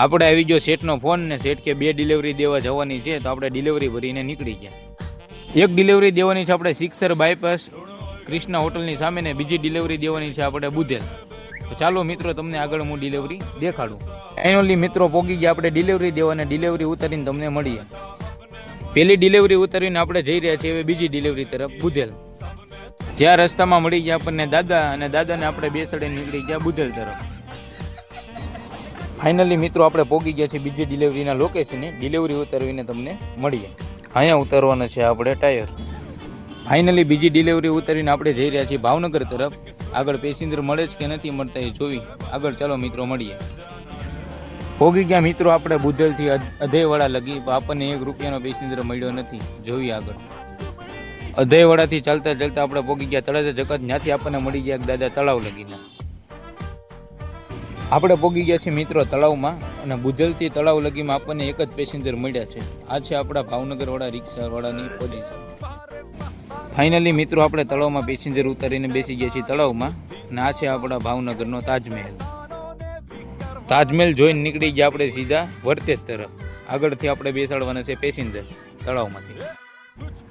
આપણે આવી ગયો સેઠનો ફોન ને સેઠ કે 2 ડિલિવરી દેવા જવાની છે, તો આપણે ડિલિવરી ભરીને નીકળી ગયા. એક ડિલિવરી દેવાની છે આપણે સિક્સર બાયપાસ કૃષ્ણા હોટલની સામે ને બીજી ડિલિવરી દેવાની છે આપણે બુધેલ. તો ચાલો મિત્રો તમને આગળ હું ડિલિવરી દેખાડું. ફાઇનલી મિત્રો પોગી ગયા આપણે ડિલિવરી દેવાને. ડિલિવરી ઉતારીને તમને મળીએ. પહેલી ડિલિવરી ઉતારીને આપણે જઈ રહ્યા છીએ બીજી ડિલિવરી તરફ બુધેલ. જ્યાં રસ્તામાં મળી ગયા આપણને દાદા, અને દાદાને આપણે બેસાડીને નીકળી ગયા બુધેલ તરફ. ફાઇનલી મિત્રો આપણે પોગી ગયા છીએ બીજી ડિલિવરીના લોકેશને. ડિલિવરી ઉતારવીને તમને મળીએ. અહીંયા ઉતારવાના છે આપણે ટાયર. ફાઇનલી બીજી ડિલિવરી ઉતારીને આપણે જઈ રહ્યા છીએ ભાવનગર તરફ. આગળ પેસેન્જર મળે જ કે નથી મળતા એ જોઈ આગળ ચાલો મિત્રો મળીએ. પોગી ગયા મિત્રો આપણે બુધેલથી અધેવાડા લગી, આપણને ₹1 પેસેન્જર મળ્યો નથી. જોઈએ આગળ. અધેવાડાથી ચાલતા ચાલતા આપણે પોગી ગયા તળાજા જગત. ત્યાંથી આપણને મળી ગયા દાદા તળાવ લગીના. આપણે પોગી ગયા છીએ મિત્રો તળાવમાં, અને બુધેલથી તળાવ લગીમાં આપણને એક જ પેસેન્જર મળ્યા છે. આ છે આપણા ભાવનગરવાળા રિક્ષાવાળાની પોઝિશન. ફાઇનલી મિત્રો આપણે તળાવમાં પેસેન્જર ઉતારીને બેસી ગયા છીએ તળાવમાં, અને આ છે આપણા ભાવનગરનો તાજમહેલ. તાજમહેલ જોઈને નીકળી ગયા આપણે સીધા વર્તેજ તરફ. આગળથી આપણે બેસાડવાના છે પેસેન્જર તળાવમાંથી.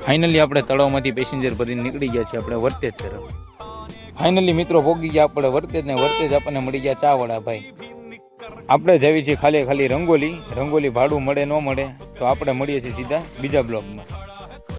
ફાઇનલી આપણે તળાવમાંથી પેસેન્જર ભરીને નીકળી ગયા છીએ આપણે વર્તેજ તરફ. ફાઇનલી મિત્રો પોગી ગયા આપણે વર્તેજ ને. વર્તેજ આપણને મળી ગયા ચાવાળા ભાઈ. આપણે જવી છીએ ખાલી રંગોલી ભાડું મળે ન મળે તો આપણે મળીએ છીએ સીધા બીજા બ્લોગમાં.